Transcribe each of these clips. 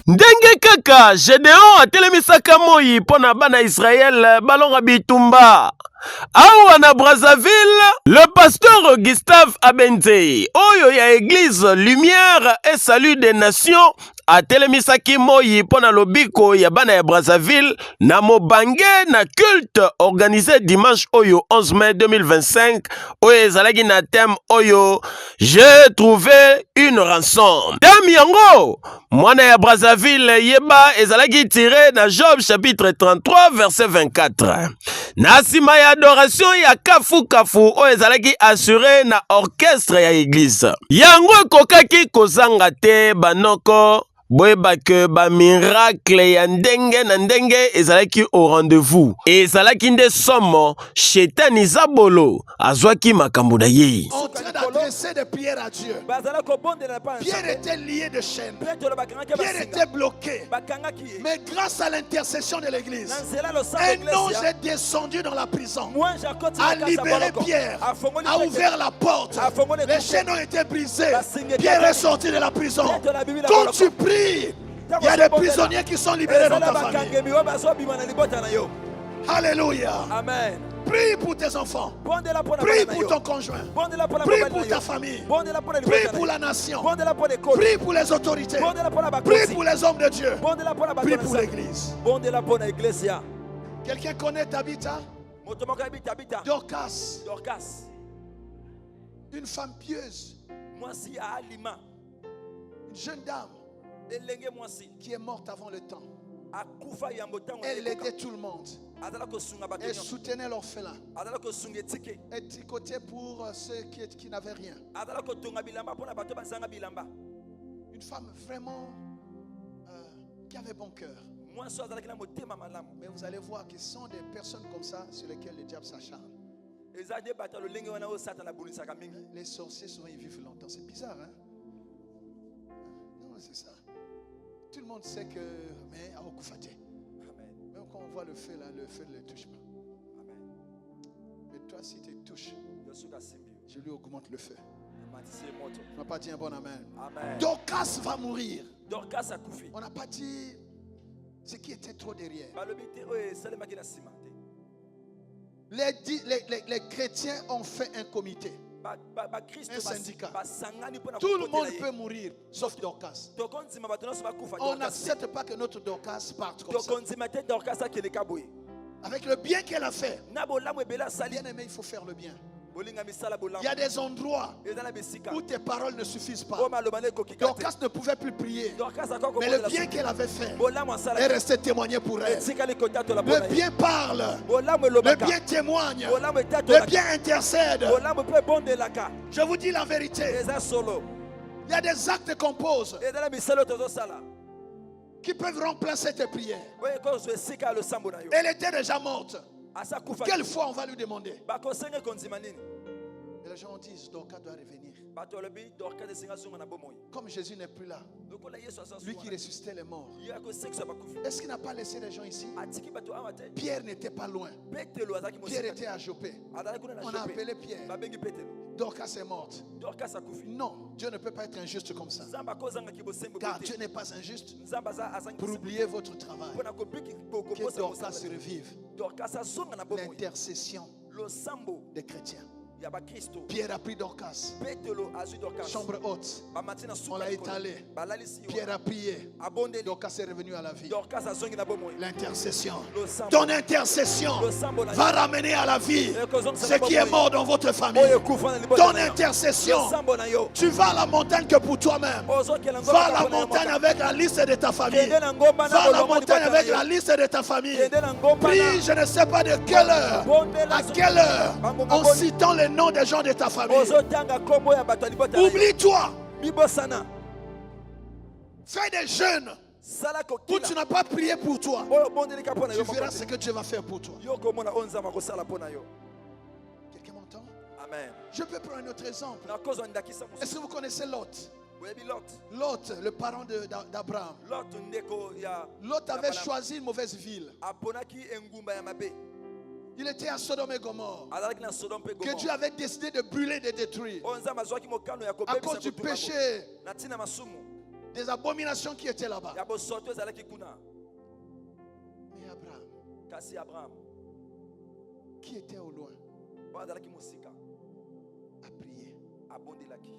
Ndenge kaka Gédéon atelemisaka moi pona bana Israël balonga bitumba. Awa na Brazzaville, le pasteur Gustave Abenze, oyo ya église Lumière et Salut des Nations, atelemisaki moi pona lobiko ya bana ya Brazzaville na mobange na culte organisé dimanche oyo 11 mai 2025 oyo ezalaki na thème oyo j'ai trouvé une rançon. Thème yango mwana ya Brazzaville yeba ezalaki tiré na Job chapitre 33 verset 24. Na sima ya adoration ya kafu kafu oyo ezalaki assuré na orchestre ya église. Yango kokaki kozanga te banoko boyeba ke ba miracle ya ndenge na ndenge ezalaki au rendez-vous. Ezalaki nde somo shetani zabolo azwaki makambo na ye. En train d'adresser des prières à Dieu. Pierre était lié de chaînes. Pierre était bloqué. Mais grâce à l'intercession de l'église, un ange est descendu dans la prison, a libéré Pierre, a ouvert la porte. Les chaînes ont été brisées. Pierre est sorti de la prison. Quand tu pries, il y a des prisonniers qui sont libérés dans ta famille. Alléluia. Amen. Prie pour tes enfants. Prie pour ton conjoint. Prie pour ta famille. Prie pour la nation. Prie pour les autorités. Prie pour les hommes de Dieu. Prie pour l'église. Quelqu'un connaît Tabitha? Dorcas. Une femme pieuse. Une jeune dame qui est morte avant le temps. Elle aidait tout le monde. Elle soutenait l'orphelin. Elle tricotait pour ceux qui n'avaient rien. Une femme vraiment qui avait bon cœur. Mais vous allez voir que ce sont des personnes comme ça sur lesquelles le diable s'acharne. Les sorciers souvent ils vivent longtemps. C'est bizarre, hein? Non, c'est ça. Tout le monde sait que mais à Okufate. Même quand on voit le feu là, le feu ne le touche pas. Mais toi, si tu touches, je lui augmente le feu. On n'a pas dit un bon amen. Dorcas va mourir. On n'a pas dit ce qui était trop derrière. Les chrétiens ont fait un comité, un syndicat. Tout le monde peut mourir, sauf Dorcas. On n'accepte pas que notre Dorcas parte comme ça. Avec le bien qu'elle a fait, bien aimé, il faut faire le bien. Il y a des endroits où tes paroles ne suffisent pas. Dorcas ne pouvait plus prier, mais le bien qu'elle avait fait est resté témoigné pour elle. Le bien parle, le bien témoigne, le bien intercède. Je vous dis la vérité, il y a des actes qu'on pose qui peuvent remplacer tes prières. Elle était déjà morte. Quelle fois on va lui demander? Et les gens disent Dorcas doit revenir. Comme Jésus n'est plus là, lui qui ressuscitait les morts, est-ce qu'il n'a pas laissé les gens ici? Pierre n'était pas loin. Pierre était à Jopé. On a appelé Pierre. Dorcas est morte. Non, Dieu ne peut pas être injuste comme ça. Car Dieu n'est pas injuste pour oublier votre travail. Que Dorcas revive. L'intercession des chrétiens. Pierre a pris Dorcas. Chambre haute. On l'a étalé. Pierre a prié. Dorcas est revenu à la vie. L'intercession. Ton intercession va ramener à la vie ce qui est mort dans votre famille. Ton intercession. Tu vas à la montagne que pour toi-même. Va à la montagne avec la liste de ta famille. Va à la montagne avec la liste de ta famille. Prie, je ne sais pas de quelle heure, à quelle heure, en citant les noms des gens de ta famille. Oublie-toi. Fais des jeûnes où tu n'as pas prié pour toi. Tu verras ce que Dieu va faire pour toi. Quelqu'un m'entend? Je peux prendre un autre exemple. Est-ce que vous connaissez Lot? Lot, le parent d'Abraham. Lot avait choisi une mauvaise ville. Il était à Sodome et Gomorrhe, que Dieu avait décidé de brûler, de détruire à cause du péché Des abominations qui étaient là-bas. Mais Abraham, qui était au loin, a prié.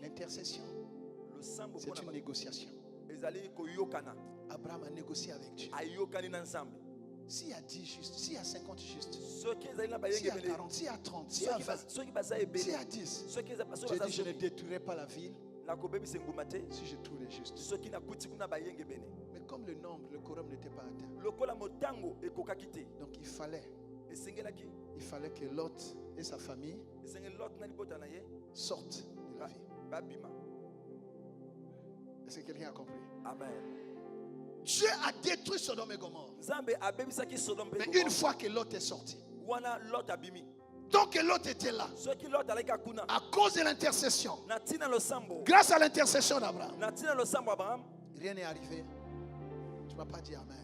L'intercession, c'est une négociation. Abraham a négocié avec Dieu. S'il y a 10 justes, s'il y a 50 justes, s'il y a 40, s'il y a 30, s'il y a 20, s'il y a 10, Dieu dit, je ne détruirai pas la ville si je trouve les justes. Mais comme le nombre, le quorum n'était pas atteint, donc il fallait que Lot et sa famille sortent de la vie. Est-ce que quelqu'un a compris? Amen. Dieu a détruit Sodome et Gomorrhe. Mais une fois que Lot est sorti, donc que Lot était là, à cause de l'intercession, grâce à l'intercession d'Abraham, rien n'est arrivé. Tu ne vas pas dire Amen.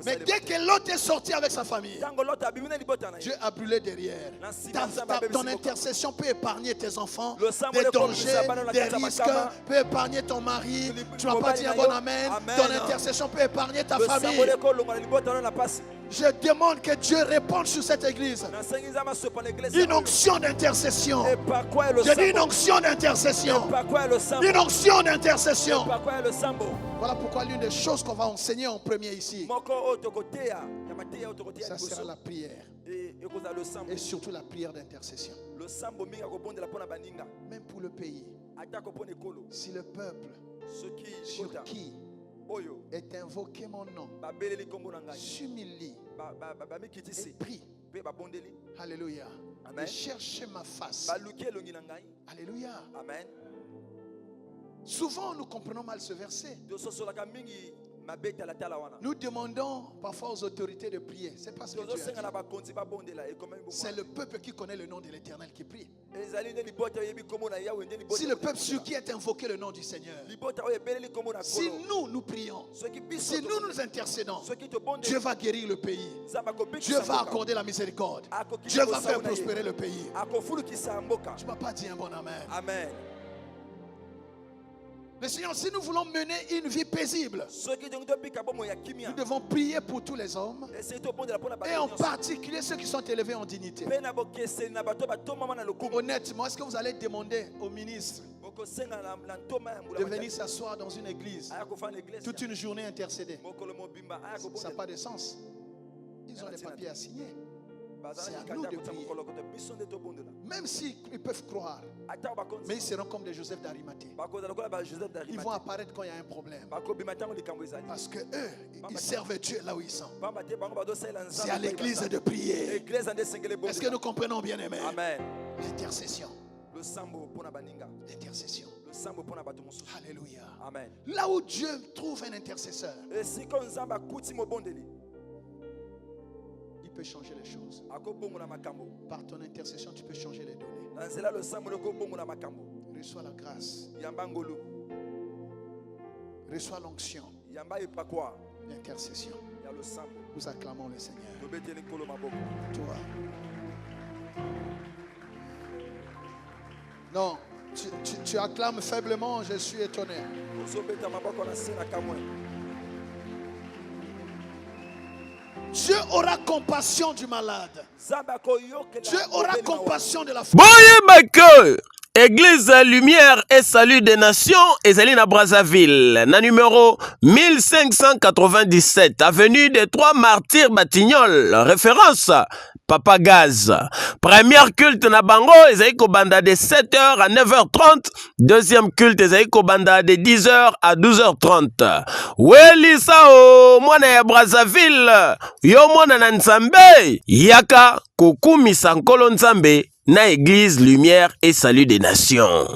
Mais dès que Lot est sorti avec sa famille, Dieu a brûlé derrière. Ton intercession peut épargner tes enfants des dangers, des risques, peut épargner ton mari. Tu ne vas pas dire bon Amen. Ton intercession peut épargner ta famille. Je demande que Dieu réponde sur cette église. Une onction d'intercession. Je dis une onction d'intercession. Une onction d'intercession. Voilà pourquoi l'une des choses qu'on va enseigner en premier ici, ça sera la prière. Et surtout la prière d'intercession. Même pour le pays. Si le peuple sur qui est invoqué mon nom s'humilie et prie, alléluia, et chercher ma face, alléluia. Amen. Souvent nous comprenons mal ce verset. Nous demandons parfois aux autorités de prier. C'est pas ce que Dieu a dit. C'est le peuple qui connaît le nom de l'Éternel qui prie. Si le peuple sur qui est invoqué le nom du Seigneur, si nous prions, si nous intercédons, Dieu va guérir le pays. Dieu va accorder la miséricorde. Dieu va faire prospérer le pays. Tu ne vas pas dire un bon amen. Amen. Mais Seigneur, si nous voulons mener une vie paisible, nous devons prier pour tous les hommes et en particulier ceux qui sont élevés en dignité. Honnêtement, est-ce que vous allez demander au ministre de venir s'asseoir dans une église toute une journée intercéder? Ça n'a pas de sens. Ils ont des papiers à signer. C'est à nous de prier. Même s'ils peuvent croire, mais ils seront comme des Joseph d'Arimathée. Ils vont apparaître quand il y a un problème. Parce que eux, ils servent Dieu là où ils sont. C'est à l'église de prier. Est-ce que nous comprenons bien, aimé? L'intercession. L'intercession. Alléluia. Amen. Là où Dieu trouve un intercesseur, il peut changer les choses. Par ton intercession, tu peux changer les données. Reçois la grâce. Reçois l'onction. L'intercession. Nous acclamons le Seigneur. Toi. Non, tu acclames faiblement, je suis étonné. Dieu aura compassion du malade. Dieu aura compassion de la femme. Église Lumière et Salut des Nations, ezali na Brazzaville, na numéro 1597, avenue des Trois Martyrs Batignolles, référence Papa Gaz. Première culte na bango, ezali ko banda de 7h à 9h30, deuxième culte ezali ko banda de 10h à 12h30. Weli sao mwana ya Brazzaville, yo mwana na Nzambe, yaka kokumisa nkolo Nzambe na Église Lumière et Salut des Nations.